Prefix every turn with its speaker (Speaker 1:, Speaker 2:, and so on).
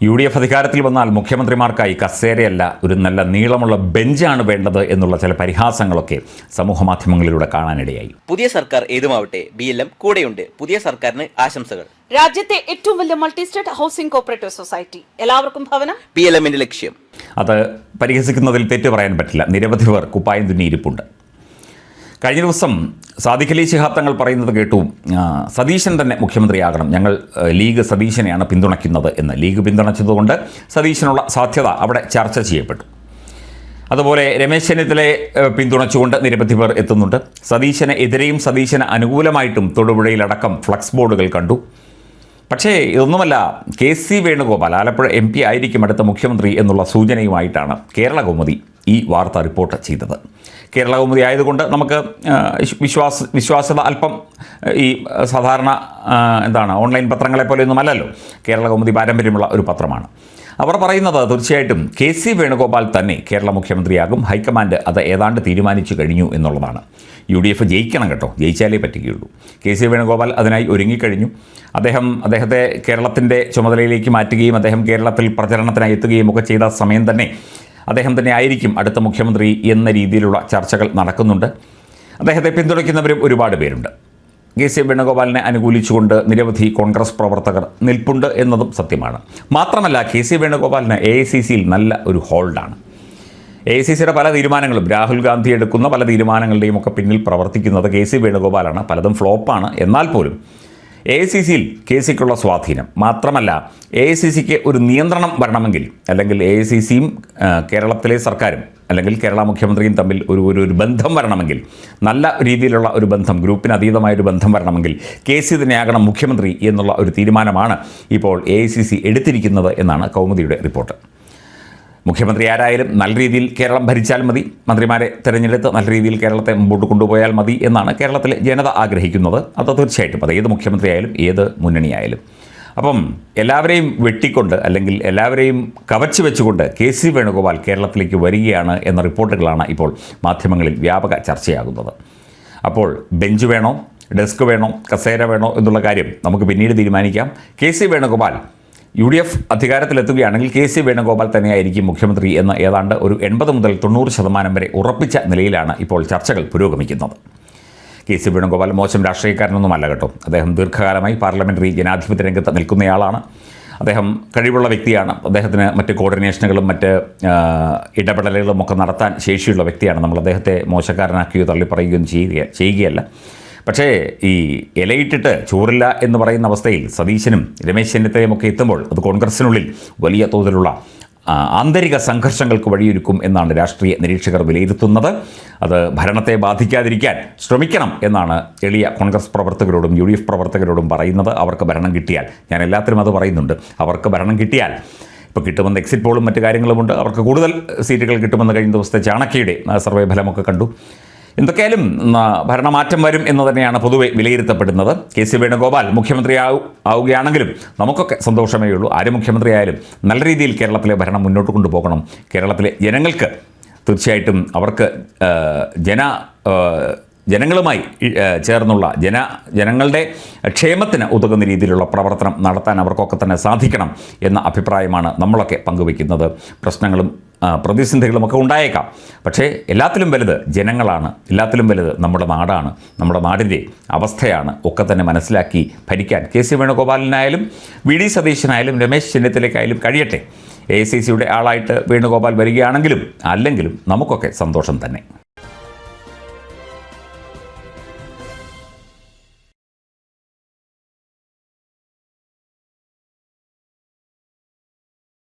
Speaker 1: UDF അധികാരത്തിൽ വന്നാൽ മുഖ്യമന്ത്രിമാർക്കായി കസേരയല്ല ഒരു നല്ല നീളമുള്ള ബെഞ്ചാണ് വേണ്ടത് എന്നുള്ള ചില പരിഹാസങ്ങളൊക്കെ സമൂഹമാധ്യമങ്ങളിലൂടെ കാണാനിടയായി.
Speaker 2: പുതിയ സർക്കാർ ഏതുമാവട്ടെ BLM കൂടെയുണ്ട്. പുതിയ സർക്കാരിന് ആശംസകൾ.
Speaker 3: രാജ്യത്തെ ഏറ്റവും വലിയ multi state housing cooperative society, എല്ലാവർക്കും ഭവനം,
Speaker 2: PLMന്റെ ലക്ഷ്യം.
Speaker 1: അത് പരിഹസിക്കുന്നതിൽ തെറ്റു പറയാൻ പറ്റില്ല. നിരവധി പേർ കുപ്പായം തുന്നിയിരിപ്പുണ്ട്. കഴിഞ്ഞ ദിവസം സാദിഖ് അലി ശിഹാബ് തങ്ങൾ പറയുന്നത് കേട്ടു, സതീശൻ തന്നെ മുഖ്യമന്ത്രിയാകണം, ഞങ്ങൾ ലീഗ് സതീശനെയാണ് പിന്തുണയ്ക്കുന്നത് എന്ന്. ലീഗ് പിന്തുണച്ചതുകൊണ്ട് സതീശനുള്ള സാധ്യത അവിടെ ചർച്ച ചെയ്യപ്പെട്ടു. അതുപോലെ രമേശ് ചെന്നിത്തലയെ പിന്തുണച്ചുകൊണ്ട് നിരവധി പേർ എത്തുന്നുണ്ട്. സതീശന് എതിരെയും സതീശന് അനുകൂലമായിട്ടും തൊടുപുഴയിലടക്കം ഫ്ലക്സ് ബോർഡുകൾ കണ്ടു. പക്ഷേ ഇതൊന്നുമല്ല, KC വേണുഗോപാൽ ആലപ്പുഴ MP ആയിരിക്കും അടുത്ത മുഖ്യമന്ത്രി എന്നുള്ള സൂചനയുമായിട്ടാണ് കേരള കൗമുദി ഈ വാർത്ത റിപ്പോർട്ട് ചെയ്തത്. കേരള കൗമുദി ആയതുകൊണ്ട് നമുക്ക് വിശ്വാസ്യത അല്പം ഈ സാധാരണ ഓൺലൈൻ പത്രങ്ങളെ പോലെയൊന്നും അല്ലല്ലോ. കേരള കൗമുദി പാരമ്പര്യമുള്ള ഒരു പത്രമാണ്. അവർ പറയുന്നത് തീർച്ചയായിട്ടും KC വേണുഗോപാൽ തന്നെ കേരള മുഖ്യമന്ത്രിയാകും. ഹൈക്കമാൻഡ് അത് ഏതാണ്ട് തീരുമാനിച്ചു കഴിഞ്ഞു എന്നുള്ളതാണ്. UDF ജയിക്കണം കേട്ടോ, ജയിച്ചാലേ പറ്റുകയുള്ളൂ. KC വേണുഗോപാൽ അതിനായി ഒരുങ്ങിക്കഴിഞ്ഞു. അദ്ദേഹത്തെ കേരളത്തിൻ്റെ ചുമതലയിലേക്ക് മാറ്റുകയും അദ്ദേഹം കേരളത്തിൽ പ്രചരണത്തിനായി എത്തുകയും ഒക്കെ ചെയ്ത സമയം തന്നെ അദ്ദേഹം തന്നെ ആയിരിക്കും അടുത്ത മുഖ്യമന്ത്രി എന്ന രീതിയിലുള്ള ചർച്ചകൾ നടക്കുന്നുണ്ട്. അദ്ദേഹത്തെ പിന്തുണയ്ക്കുന്നവരും ഒരുപാട് പേരുണ്ട്. KC വേണുഗോപാലിനെ അനുകൂലിച്ചുകൊണ്ട് നിരവധി കോൺഗ്രസ് പ്രവർത്തകർ നിൽപ്പുണ്ട് എന്നതും സത്യമാണ്. മാത്രമല്ല KC വേണുഗോപാലിന് AICCയിൽ നല്ല ഒരു ഹോൾഡാണ്. AICCയുടെ പല തീരുമാനങ്ങളും, രാഹുൽ ഗാന്ധി എടുക്കുന്ന പല തീരുമാനങ്ങളുടെയും ഒക്കെ പിന്നിൽ പ്രവർത്തിക്കുന്നത് KC വേണുഗോപാലാണ്. പലതും ഫ്ലോപ്പാണ്. എന്നാൽ പോലും AICCയിൽ KCക്കുള്ള സ്വാധീനം മാത്രമല്ല, AICCക്ക് ഒരു നിയന്ത്രണം വരണമെങ്കിൽ, അല്ലെങ്കിൽ AICCയും കേരളത്തിലെ സർക്കാരും അല്ലെങ്കിൽ കേരള മുഖ്യമന്ത്രിയും തമ്മിൽ ഒരു ബന്ധം വരണമെങ്കിൽ, നല്ല രീതിയിലുള്ള ഒരു ബന്ധം, ഗ്രൂപ്പിന് അതീതമായൊരു ബന്ധം വരണമെങ്കിൽ KC തന്നെയാകണം മുഖ്യമന്ത്രി എന്നുള്ള ഒരു തീരുമാനമാണ് ഇപ്പോൾ AICC എടുത്തിരിക്കുന്നത് എന്നാണ് കൗമുദിയുടെ റിപ്പോർട്ട്. മുഖ്യമന്ത്രി ആരായാലും നല്ല രീതിയിൽ കേരളം ഭരിച്ചാൽ മതി, മന്ത്രിമാരെ തിരഞ്ഞെടുത്ത് നല്ല രീതിയിൽ കേരളത്തെ മുമ്പോട്ട് കൊണ്ടുപോയാൽ മതി എന്നാണ് കേരളത്തിലെ ജനത ആഗ്രഹിക്കുന്നത്. അത് തീർച്ചയായിട്ടും അത് ഏത് മുഖ്യമന്ത്രിയായാലും ഏത് മുന്നണിയായാലും. അപ്പം എല്ലാവരെയും വെട്ടിക്കൊണ്ട് അല്ലെങ്കിൽ എല്ലാവരെയും കവച്ചു വെച്ചുകൊണ്ട് KC വേണുഗോപാൽ കേരളത്തിലേക്ക് വരികയാണ് എന്ന റിപ്പോർട്ടുകളാണ് ഇപ്പോൾ മാധ്യമങ്ങളിൽ വ്യാപക ചർച്ചയാകുന്നത്. അപ്പോൾ ബെഞ്ച് വേണോ, ഡെസ്ക് വേണോ, കസേര വേണോ എന്നുള്ള കാര്യം നമുക്ക് പിന്നീട് തീരുമാനിക്കാം. KC Venugopal UDF അധികാരത്തിലെത്തുകയാണെങ്കിൽ KC Venugopal തന്നെയായിരിക്കും മുഖ്യമന്ത്രി എന്ന് ഏതാണ്ട് ഒരു 80 മുതൽ 90% വരെ ഉറപ്പിച്ച നിലയിലാണ് ഇപ്പോൾ ചർച്ചകൾ പുരോഗമിക്കുന്നത്. KC വേണുഗോപാൽ മോശം രാഷ്ട്രീയക്കാരനൊന്നുമല്ല കേട്ടോ. അദ്ദേഹം ദീർഘകാലമായി പാർലമെൻ്ററി ജനാധിപത്യ രംഗത്ത് നിൽക്കുന്നയാളാണ്. അദ്ദേഹം കഴിവുള്ള വ്യക്തിയാണ്. അദ്ദേഹത്തിന് മറ്റ് കോർഡിനേഷനുകളും മറ്റ് ഇടപെടലുകളും ഒക്കെ നടത്താൻ ശേഷിയുള്ള വ്യക്തിയാണ്. നമ്മൾ അദ്ദേഹത്തെ മോശക്കാരനാക്കുകയോ തള്ളിപ്പറയുകയോ ചെയ്യുകയല്ല. പക്ഷേ ഈ ഇലയിട്ടിട്ട് ചോറില്ല എന്ന് പറയുന്ന അവസ്ഥയിൽ സതീശനും രമേശ് ചെന്നിത്തലയും ഒക്കെ എത്തുമ്പോൾ അത് കോൺഗ്രസിനുള്ളിൽ വലിയ തോതിലുള്ള ആന്തരിക സംഘർഷങ്ങൾക്ക് വഴിയൊരുക്കും എന്നാണ് രാഷ്ട്രീയ നിരീക്ഷകർ വിലയിരുത്തുന്നത്. അത് ഭരണത്തെ ബാധിക്കാതിരിക്കാൻ ശ്രമിക്കണം എന്നാണ് എളിയ കോൺഗ്രസ് പ്രവർത്തകരോടും UDF പ്രവർത്തകരോടും പറയുന്നത്. അവർക്ക് ഭരണം കിട്ടിയാൽ, ഞാൻ എല്ലാത്തിനും അത് പറയുന്നുണ്ട്, അവർക്ക് ഭരണം കിട്ടിയാൽ, ഇപ്പോൾ കിട്ടുമെന്ന് എക്സിറ്റ് പോളും മറ്റു കാര്യങ്ങളുമുണ്ട്, അവർക്ക് കൂടുതൽ സീറ്റുകൾ കിട്ടുമെന്ന് കഴിഞ്ഞ ദിവസത്തെ ചാണക്യയുടെ സർവേ ഫലമൊക്കെ കണ്ടു. എന്തൊക്കെയായാലും ഭരണമാറ്റം വരും എന്ന് തന്നെയാണ് പൊതുവെ വിലയിരുത്തപ്പെടുന്നത്. KC വേണുഗോപാൽ മുഖ്യമന്ത്രി ആവുകയാണെങ്കിലും നമുക്കൊക്കെ സന്തോഷമേ ഉള്ളൂ. ആര് മുഖ്യമന്ത്രിയായാലും നല്ല രീതിയിൽ കേരളത്തിലെ ഭരണം മുന്നോട്ട് കൊണ്ടുപോകണം. കേരളത്തിലെ ജനങ്ങൾക്ക് തീർച്ചയായിട്ടും അവർക്ക് ജനങ്ങളുമായി ചേർന്നുള്ള ജനങ്ങളുടെ ക്ഷേമത്തിന് ഉതകുന്ന രീതിയിലുള്ള പ്രവർത്തനം നടത്താൻ അവർക്കൊക്കെ തന്നെ സാധിക്കണം എന്ന അഭിപ്രായമാണ് നമ്മളൊക്കെ പങ്കുവയ്ക്കുന്നത്. പ്രശ്നങ്ങളും പ്രതിസന്ധികളുമൊക്കെ ഉണ്ടായേക്കാം, പക്ഷേ എല്ലാത്തിലും വലുത് ജനങ്ങളാണ്, എല്ലാത്തിലും വലുത് നമ്മുടെ നാടാണ്, നമ്മുടെ നാടിൻ്റെ അവസ്ഥയാണ് ഒക്കെ തന്നെ മനസ്സിലാക്കി ഭരിക്കാൻ KC വേണുഗോപാലിനായാലും VD സതീശനായാലും രമേശ് ചെന്നിത്തലയ്ക്കായാലും കഴിയട്ടെ. AICCയുടെ ആളായിട്ട് വേണുഗോപാൽ വരികയാണെങ്കിലും അല്ലെങ്കിലും നമുക്കൊക്കെ സന്തോഷം തന്നെ.